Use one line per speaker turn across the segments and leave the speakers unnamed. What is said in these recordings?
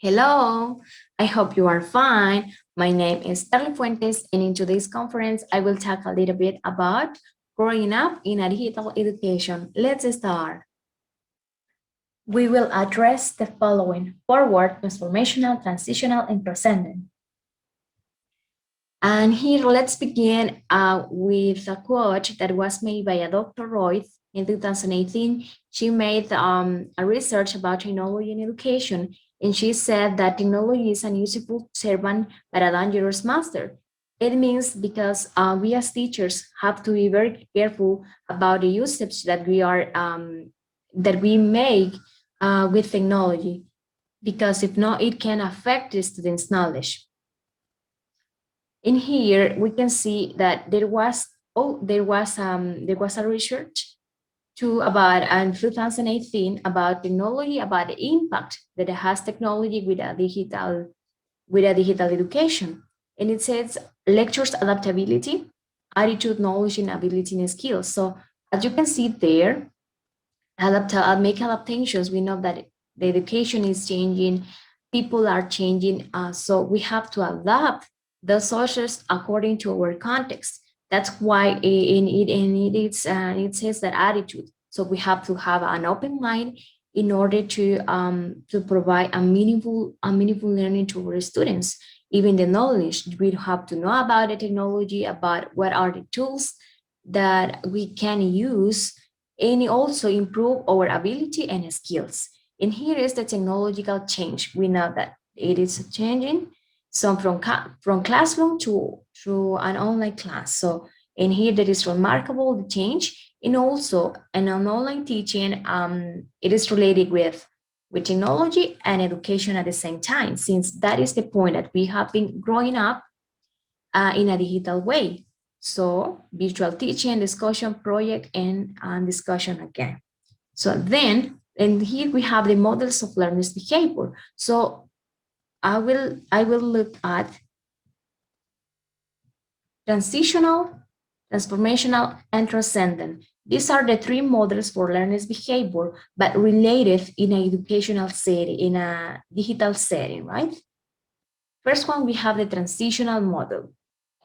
Hello, I hope you are fine. My name is Carla Fuentes, and in today's conference, I will talk a little bit about growing up in a digital education. Let's start. We will address the following: forward, transformational, transitional, and transcendent. And here, let's begin with a quote that was made by a Dr. Roy in 2018. She made a research about technology in education, and she said that technology is an useful servant but a dangerous master. It means because we as teachers have to be very careful about the usage that we make with technology, because if not, it can affect the students' knowledge. In here we can see that there was a research to about in 2018 about technology, about the impact that it has technology with a digital education. And it says lectures adaptability, attitude, knowledge, and ability and skills. So as you can see there, make adaptations. We know that the education is changing, people are changing, so we have to adapt the sources according to our context. That's why it says that attitude. So we have to have an open mind in order to provide a meaningful learning to our students. Even the knowledge, we have to know about the technology, about what are the tools that we can use, and also improve our ability and skills. And here is the technological change. We know that it is changing, so from classroom to an online class. So in here that is remarkable the change, and also in an online teaching, it is related with technology and education at the same time, since that is the point that we have been growing up in a digital way. So virtual teaching, discussion, project, and discussion again. So then, and here we have the models of learners' behavior. So I will look at transitional, transformational, and transcendent. These are the three models for learners' behavior, but related in an educational setting, in a digital setting, right? First one, we have the transitional model.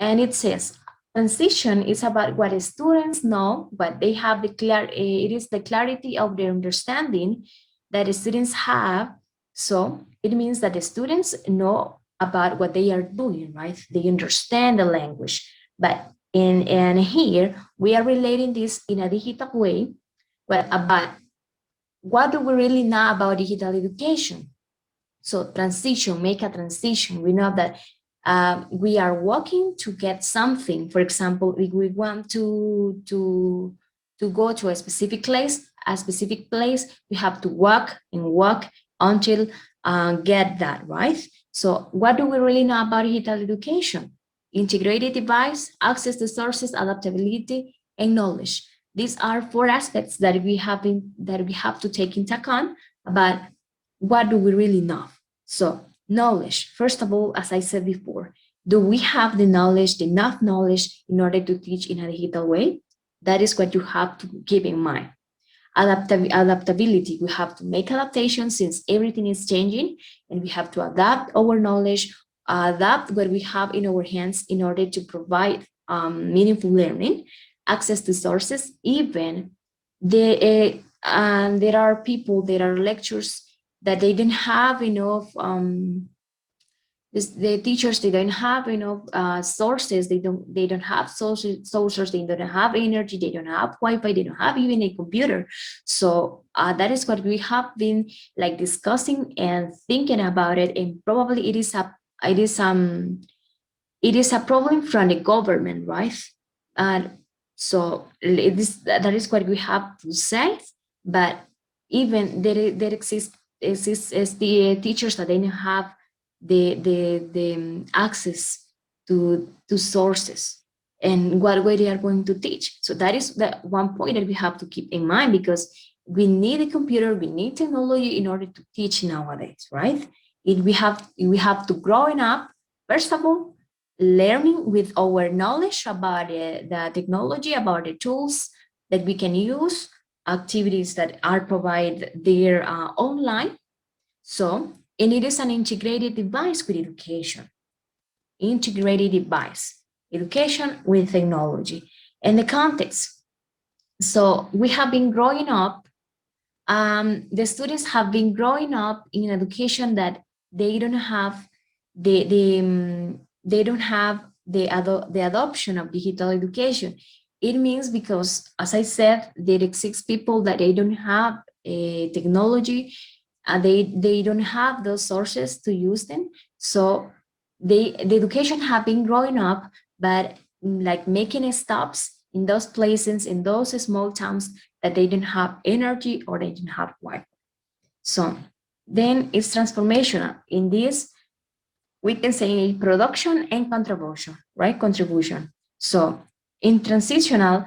And it says, transition is about what students know, but they have it is the clarity of their understanding that the students have. So it means that the students know about what they are doing, right? They understand the language. But and here we are relating this in a digital way. Well, about what do we really know about digital education? So transition, make a transition. We know that we are working to get something. For example, if we want to go to a specific place, we have to walk and walk until get that, right? So what do we really know about digital education? Integrated device, access to sources, adaptability, and knowledge. These are four aspects that we have to take into account about what do we really know. So knowledge, first of all, as I said before, do we have the knowledge, enough knowledge in order to teach in a digital way? That is what you have to keep in mind. Adaptability, we have to make adaptations since everything is changing, and we have to adapt our knowledge, adapt what we have in our hands in order to provide meaningful learning, access to sources. Even there are people, there are lectures that they didn't have enough the teachers, they don't have enough sources, they don't have sources, they don't have energy, they don't have Wi-Fi, they don't have even a computer. So that is what we have been like discussing and thinking about it, and probably it is it is a problem from the government, right? And so that is what we have to say. But even there exists as the teachers that they don't have the access to sources and what way they are going to teach. So that is the one point that we have to keep in mind, because we need a computer, we need technology in order to teach nowadays, right? We have to growing up, first of all, learning with our knowledge about the technology, about the tools that we can use, activities that are provided there online. So And it is an integrated device with education. Integrated device, education with technology. And the context. So we have been growing up, the students have been growing up in an education that they don't have they don't have the adoption of digital education. It means because, as I said, there exists people that they don't have technology, they don't have those sources to use them. So the education have been growing up, but like making stops in those places, in those small towns that they didn't have energy or they didn't have Wi-Fi. So then it's transformational. In this, we can say production and contribution, right? Contribution. So in transitional,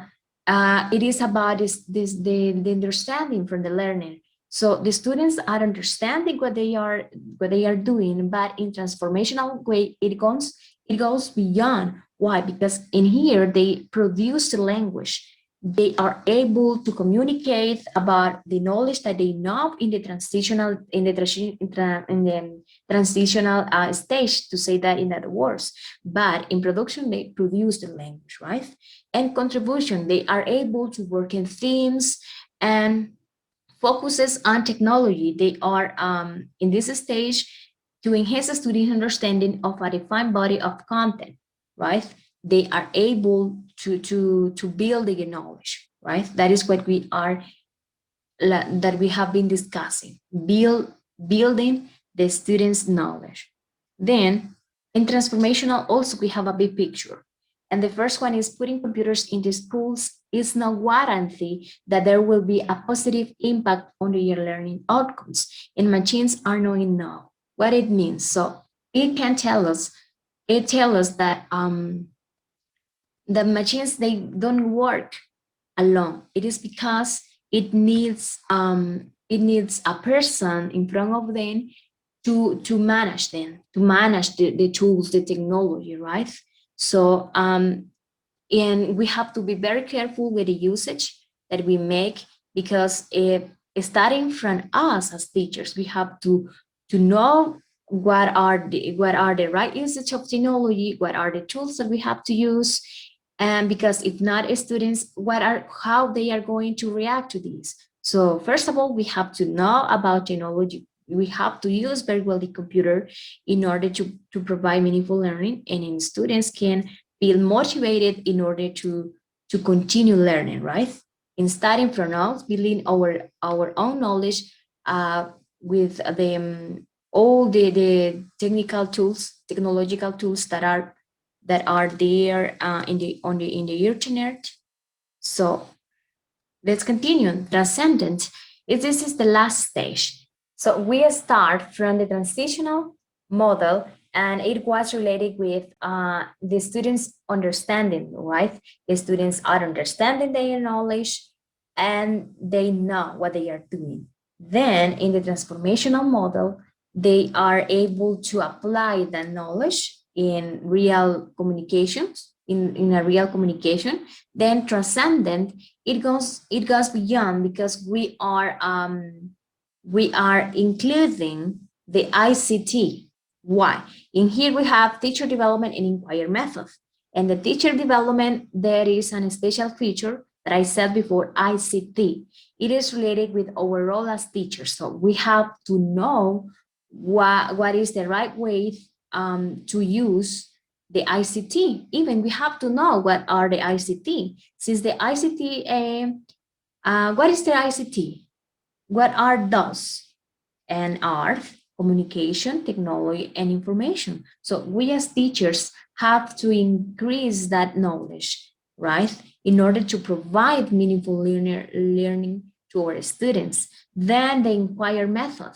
it is about the understanding from the learner. So the students are understanding what they are doing, but in transformational way, it goes beyond. Why? Because in here they produce the language. They are able to communicate about the knowledge that they know in the transitional in the transitional stage, to say that in other words. But in production, they produce the language, right? And contribution, they are able to work in themes and focuses on technology. They are in this stage to enhance the student understanding of a defined body of content, right? They are able to build the knowledge, right? That is what that we have been discussing, building the students' knowledge. Then in transformational, also we have a big picture. And the first one is putting computers into schools is no guarantee that there will be a positive impact on the learning outcomes. And machines are knowing now what it means. So it tells us that the machines, they don't work alone. It is because it needs a person in front of them to manage them, to manage the tools, the technology, right? So and we have to be very careful with the usage that we make, because starting from us as teachers, we have to know what are the right usage of technology, what are the tools that we have to use, and because if not, students, what are how they are going to react to these. So first of all, we have to know about technology. We have to use very well the computer in order to provide meaningful learning, and then students can feel motivated in order to continue learning, right? In starting from us, building our own knowledge with all the technical tools, technological tools that are there in the internet. So let's continue. Transcendent. This is the last stage. So we start from the transitional model, and it was related with the students' understanding, right? The students are understanding their knowledge and they know what they are doing. Then in the transformational model, they are able to apply that knowledge in real communications, in a real communication. Then transcendent, it goes beyond, because we are including the ICT. Why? In here we have teacher development and inquiry method. And the teacher development, there is an special feature that I said before, ICT. It is related with our role as teachers. So we have to know what is the right way to use the ICT. Even we have to know what are the ICT. Since the ICT, what is the ICT? What are those? And art, communication, technology, and information. So we as teachers have to increase that knowledge, right? In order to provide meaningful learning to our students. Then the inquiry method.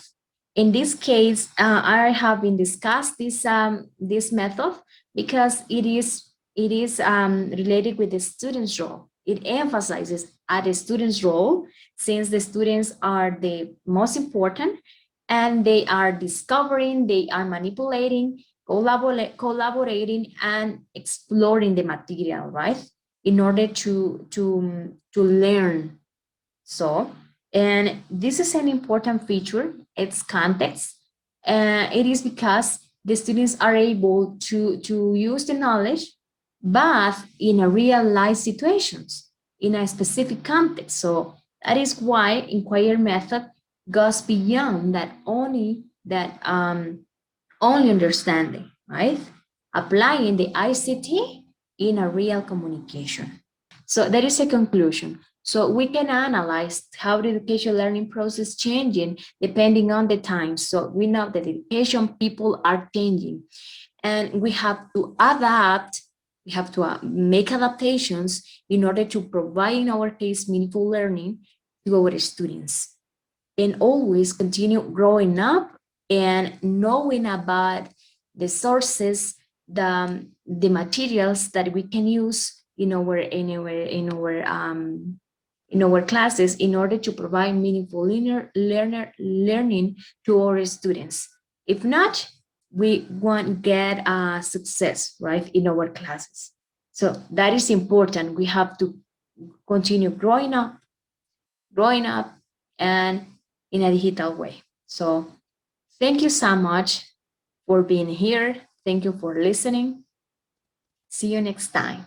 In this case, I have been discussed this method because it is related with the student's role. It emphasizes at the student's role, since the students are the most important, and they are discovering, they are manipulating, collaborating, and exploring the material, right? In order to learn. So, and this is an important feature, it's context. It is because the students are able to use the knowledge, but in a real life situations, in a specific context. So that is why inquiry method goes beyond only understanding, right? Applying the ICT in a real communication. So that is a conclusion. So we can analyze how the education learning process changing depending on the times. So we know that education people are changing, and we have to adapt. We have to make adaptations in order to provide, in our case, meaningful learning to our students, and always continue growing up and knowing about the sources, the materials that we can use in our classes in order to provide meaningful learning to our students. If not, we won't get success, right, in our classes. So that is important. We have to continue growing up and in a digital way. So thank you so much for being here. Thank you for listening. See you next time.